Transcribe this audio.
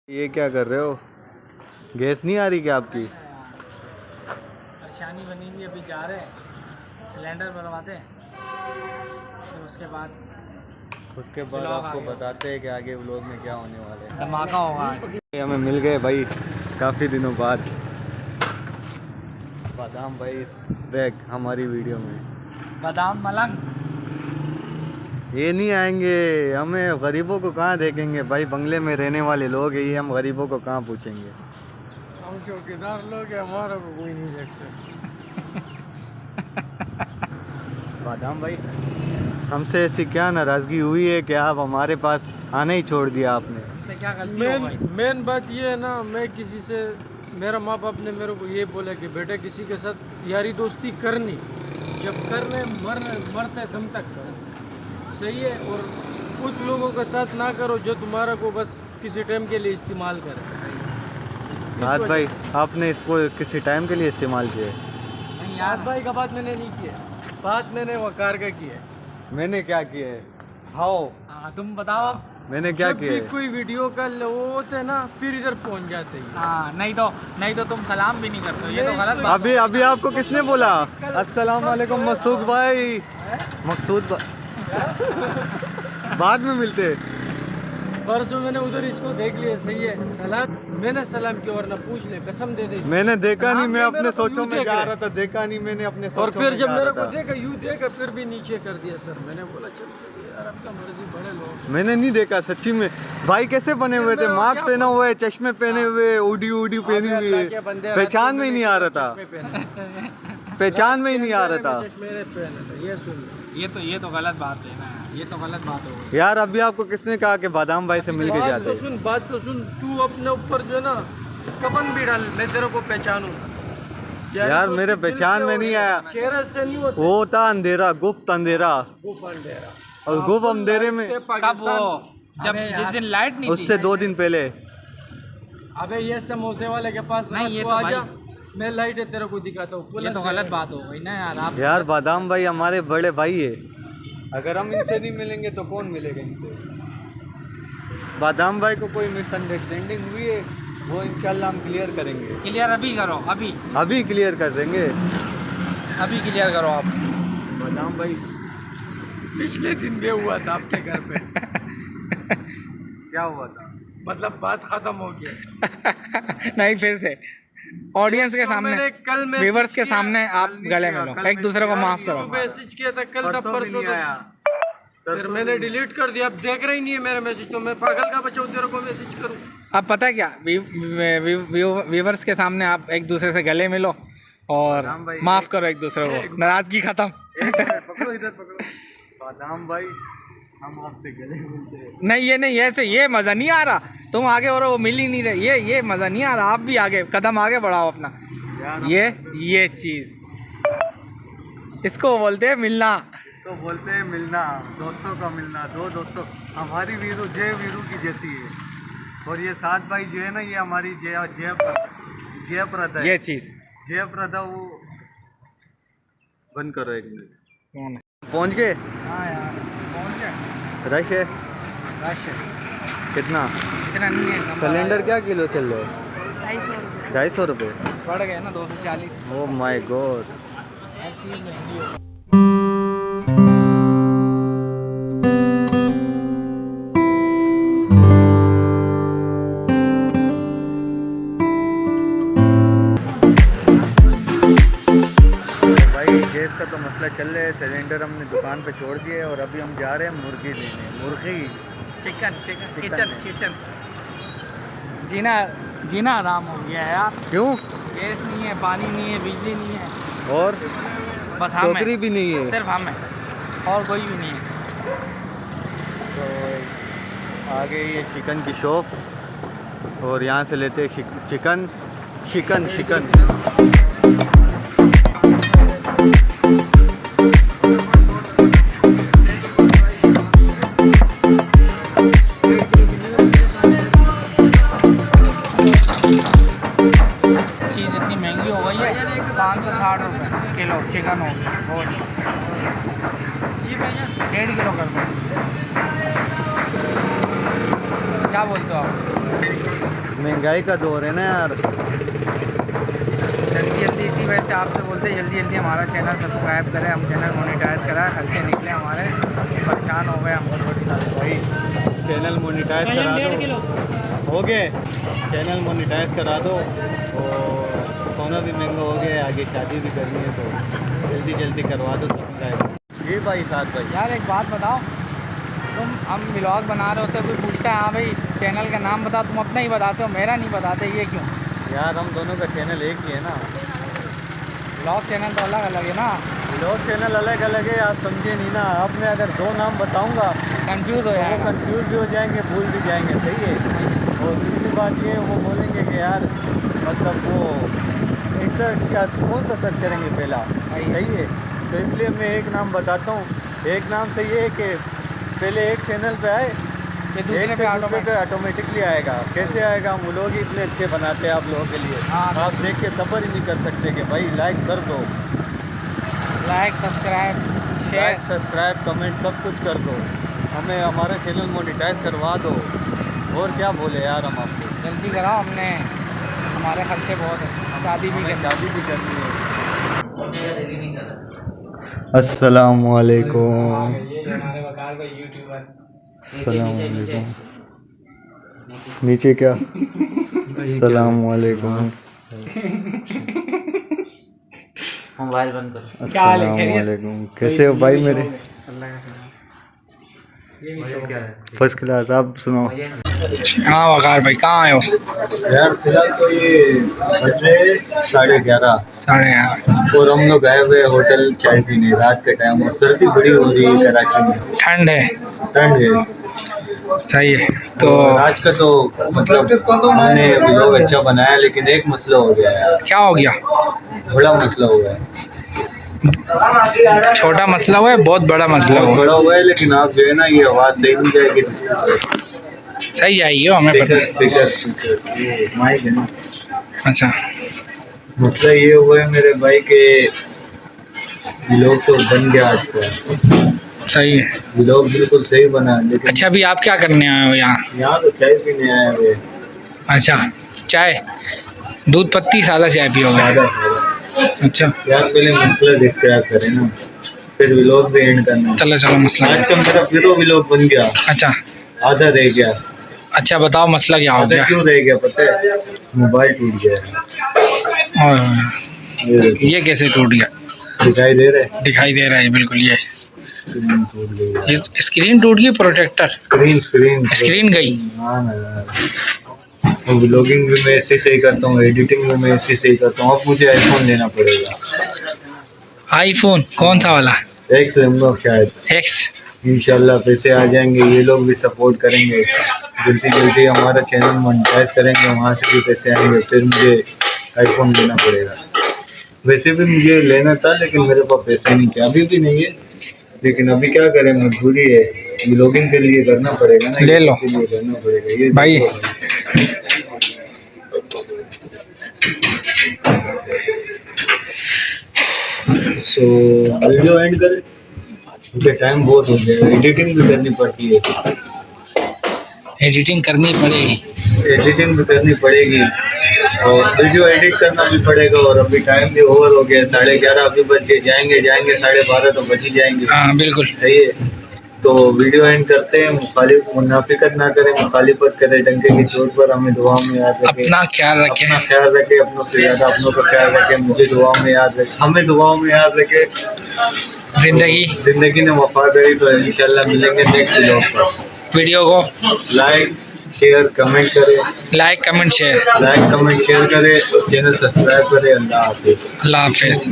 ये क्या कर रहे हो? गैस नहीं आ रही क्या आपकी? परेशानी बनी हुई, अभी जा रहे हैं सिलेंडर भरवाते हैं, फिर उसके बाद आपको बताते हैं कि आगे व्लॉग में क्या होने वाला है। धमाका होगा। हमें मिल गए भाई काफ़ी दिनों बाद बादाम भाई बैग हमारी वीडियो में। बादाम मलंग ये नहीं आएंगे, हमें गरीबों को कहाँ देखेंगे भाई, बंगले में रहने वाले लोग हैं ये, हम गरीबों को कहाँ पूछेंगे। हम चौकीदार लोग हैं, हमारा को कोई नहीं देखते। बादाम भाई हमसे ऐसी क्या नाराज़गी हुई है कि आप हमारे पास आना ही छोड़ दिया आपने? क्या गलती? मेन बात ये है ना, मैं किसी से, मेरा माँ बाप ने मेरे को ये बोला कि बेटे किसी के साथ यारी दोस्ती करनी, जब करने मरते दम तक करो, सही है। और उस लोगों के साथ ना करो जो तुम्हारा को बस किसी टाइम के लिए इस्तेमाल करे। बात भाई आपने इसको किसी टाइम के लिए इस्तेमाल किया? नहीं यार भाई का बात मैंने नहीं किया, बात मैंने वकार का की है। मैंने क्या किया है? हाँ तुम बताओ मैंने क्या किया है? कोई वीडियो कॉल वो होते हैं ना, फिर इधर पहुंच जाते हैं। हाँ, नहीं तो तुम सलाम भी नहीं करते, ये तो गलत बात। अभी आपको किसने बोला? अस्सलाम वालेकुम मकसूद भाई। मकसूद बाद में मिलते। परसों मैंने उधर इसको देख लिया, सही है, सलाम मैंने सलाम किया, वरना पूछ ले, कसम दे दे। मैंने देखा नहीं, मैं अपने सोचों में जा रहा था, देखा नहीं मैंने अपने सोचों और फिर जब मेरे को था। देखा यूँ देखा, फिर भी नीचे कर दिया सर। मैंने बोला चल यार आपका मर्जी, बड़े लोग। मैंने नहीं देखा सच्ची में। भाई कैसे बने हुए थे? मास्क पहना हुआ है, चश्मे पहने हुए, उडी पहनी हुई है, पहचान में ही नहीं आ रहा था, पहचान में ही नहीं आ रहा था। ये तो गलत बात है ना, ये तो गलत बात हो गई यार। अभी आपको किसने कहा कि बादाम भाई से मिल के जाते? बात तो सुन, तू अपने ऊपर जो है ना कफन भी डाल, मैं तेरे को पहचानूंगा यार। मेरे पहचान में नहीं आया, चेहरे से नहीं होता, वो था अंधेरा, गुप्त अंधेरा। और गुप्त अंधेरे में कब वो, जब जिस दिन लाइट नहीं, उससे 2 दिन पहले। अबे ये समोसे वाले के पास नहीं, ये तो आजा, मैं लाइट है तेरे को दिखाता हूँ। ये तो गलत बात हो गई ना यार। आप यार बादाम भाई हमारे बड़े भाई है, अगर हम इनसे नहीं मिलेंगे तो कौन मिलेगा इनसे? बादाम भाई को कोई मिसअंडरस्टैंडिंग हुई है, वो इंशाल्लाह हम क्लियर करेंगे। क्लियर अभी करो, अभी क्लियर कर देंगे, अभी क्लियर करो आप। बादाम भाई पिछले दिन भी हुआ था आपके घर पे। क्या हुआ था? मतलब बात खत्म हो गया। नहीं, फिर से ऑडियंस के सामने, व्यूअर्स के सामने आप गले मिलो, एक दूसरे को माफ करो। मैसेज किया था कल, तब परसों आया, फिर मैंने डिलीट कर दिया। अब देख रही नहीं है मेरा मैसेज, तो मैं पागल का बच्चा हूँ, तेरे को मैसेज करूँ? अब पता है क्या, व्यूअर्स के सामने आप एक दूसरे से गले मिलो और माफ करो एक दूसरे को, नाराजगी खत्म। पकड़ो इधर पकड़ो। बादाम भाई हम आपसे गले मिलते हैं। नहीं ऐसे ये मज़ा नहीं आ रहा, तुम आगे और वो मिल ही नहीं रहे, ये मज़ा नहीं आ रहा। आप भी आगे कदम आगे बढ़ाओ अपना। ये चीज़ इसको बोलते हैं मिलना, इसको बोलते हैं मिलना, दोस्तों का मिलना। 2 दोस्तों, हमारी वीरू वीरू की जैसी है, और ये साथ भाई जो है ना, ये हमारी जय प्रदा है। ये चीज़ जय प्रदा वो बंद करो एक मिनट। कौन है? पहुँच गए? हाँ यार पहुँच गया। रश है? रश है कितना? इतना नहीं है। सिलेंडर क्या किलो चल रहे हैं? 250 रुपये बढ़ गए ना, 240। Oh my God. हर चीज़ महंगी हो। गैस का तो मसला चल रहा है, सिलेंडर हमने दुकान पे छोड़ दिया है और अभी हम जा रहे हैं मुर्गी लेने। मुर्गी चिकन किचन जीना आराम हो गया है यार। क्यों? गैस नहीं है, पानी नहीं है, बिजली नहीं है, और बस हम चौधरी भी नहीं है, सिर्फ हम है और कोई भी नहीं है। तो आगे ये चिकन की शॉप, और यहाँ से लेते हैं चिकन। चीज़ इतनी महंगी हो गई है, 560 रुपये किलो चिकन हो गया। जी भैया 1.5 किलो कर दो। क्या बोलते हो आप? महंगाई का दौर है ना यार। जल्दी जल्दी इसी वजह से आपसे बोलते हैं जल्दी जल्दी हमारा चैनल सब्सक्राइब करें, हम चैनल मोनेटाइज कराएं, खर्चे निकले हमारे, परेशान हो गए हम। भाई चैनल मोनेटाइज करा दो, हो गए चैनल मोनेटाइज करा दो। और सोना भी महंगा हो गया, आगे शादी भी करनी है तो जल्दी जल्दी करवा दो सब्सक्राइब। जी भाई साथ भाई यार एक बात बताओ, तुम हम व्लॉग बना रहे होते, कोई पूछता है हाँ भाई चैनल का नाम बता, तुम अपना ही बताते हो, मेरा नहीं बताते, ये क्यों? यार हम दोनों का चैनल एक ही है ना। व्लॉग चैनल तो अलग अलग है ना। व्लॉग चैनल अलग अलग है, आप समझे नहीं ना। आपने अगर दो नाम बताऊंगा कंफ्यूज हो वो जाएगा। कंफ्यूज भी हो जाएंगे, भूल भी जाएंगे, सही है। और दूसरी बात ये वो बोलेंगे कि यार मतलब वो एक क्या कौन सा सर्च करेंगे पहला, सही है। तो इसलिए मैं एक नाम बताता हूँ। एक नाम से ये है कि पहले एक चैनल पे आए, ये दूसरे एक पे पे ऑटोमेटिकली आएगा। कैसे आएगा? हम लोग ही इतने अच्छे बनाते हैं आप लोगों के लिए। हाँ। आप देख के सब्र ही नहीं कर सकते कि भाई लाइक कर दो, like subscribe share. Like subscribe comment सब कुछ कर दो, हमें हमारा चैनल मोनेटाइज करवा दो। और क्या बोले यार हम आपको, जल्दी कराओ, हमने हमारे खर्चे बहुत हैं, शादी भी करनी शादी भी करनी है। अस्सलाम वालेकुम। ये हमारे वकार भाई यूट्यूबर। अस्सलाम वालेकुम। नीचे क्या? अस्सलाम वालेकुम। मोबाइल बंद करो। अस्सलाम वालेकुम। कैसे हो भाई मेरे? First class. आप सुनो हाँ वकार भाई कहाँ आए हो? यार फिलहाल तो ये बजे 11:30 11:30। और हम लोग गए हुए होटल चाय पीने रात के टाइम। और सर्दी बड़ी हो रही है कराची में, ठंड है। ठंड है। सही है। तो आज का तो मतलब हमने व्लॉग अच्छा बनाया, लेकिन एक मसला हो गया यार, क्या हो गया? बड़ा मसला हो गया। छोटा मसला हुआ है, बहुत बड़ा मसला बहुत हुआ बड़ा हुआ है, लेकिन आप जो है ना ये आवाज़ सही नहीं जाएगी। है। सही आई हो, हमें पता है। स्पीकर ये माइक है ना। अच्छा मतलब ये हुआ है मेरे भाई के व्लॉग तो बन गया आज का, सही है। व्लॉग बिल्कुल सही बना, लेकिन अच्छा अभी आप क्या करने आए हो यहाँ? यहाँ तो चाय पीने आए हुए। अच्छा चाय, दूध पत्ती सादा चाय पियोगे? अच्छा यार पहले मसला डिस्क्राइब करें ना, फिर व्लॉग भी एंड करना। चलो चलो मसला। आज का मेरा फिर व्लॉग बन गया, अच्छा आधा रह गया। अच्छा बताओ मसला क्या हो आधा गया? क्यों रह गया पता है? मोबाइल टूट गया। और ये कैसे टूट गया? दिखाई दे रहा है? दिखाई दे रहा है बिल्कुल। ये स्क्रीन टूट गई। ये स्क्रीन टूट गई, प्रोटेक्टर स्क्रीन गई। हाँ ना यार, व्लॉगिंग भी मैं ऐसे सही करता हूँ, एडिटिंग भी मैं ऐसे सही करता हूँ। अब मुझे आईफोन लेना पड़ेगा। आईफोन कौन सा वाला? एक्स लूँगा शायद, एक्स। इंशाल्लाह पैसे आ जाएंगे, ये लोग भी सपोर्ट करेंगे, जल्दी जल्दी हमारा चैनल मोनेटाइज करेंगे, वहाँ से भी पैसे आएंगे, फिर मुझे आईफोन लेना पड़ेगा। वैसे भी मुझे लेना था, लेकिन मेरे पास पैसा नहीं था, अभी भी नहीं है, लेकिन अभी क्या करें, मजबूरी है, व्लॉगिंग के लिए करना पड़ेगा ना। ले लो इसलिए करना पड़ेगा ये भाई। सो वीडियो एंड करें क्योंकि टाइम बहुत हो गया। एडिटिंग भी करनी पड़ती है, एडिटिंग करनी पड़ेगी। एडिटिंग भी करनी पड़ेगी और वीडियो एडिट करना भी पड़ेगा। और अभी टाइम भी ओवर हो गया, 11:30 अभी बज के जाएंगे 12:30 तो बच ही जाएंगे। हाँ बिल्कुल सही है। तो वीडियो एंड करते हैं। मुनाफिकत ना करें, मुखालिफत करें, डंके की चोट पर हमें दुआ में याद रखें। अपना ख्याल रखें। अपना ख्याल रखें, अपनों से ज़्यादा अपनों का ख्याल रखें। मुझे दुआ में याद रखें, हमें दुआ में याद रखें। जिंदगी ने वफा करी तो इंशाल्लाह मिलेंगे नेक्स्ट व्लॉग पर। वीडियो को लाइक शेयर कमेंट करें। Like comment share. Like comment share करें, चैनल सब्सक्राइब करें। अल्लाह हाफिज़। अल्लाह हाफिज़।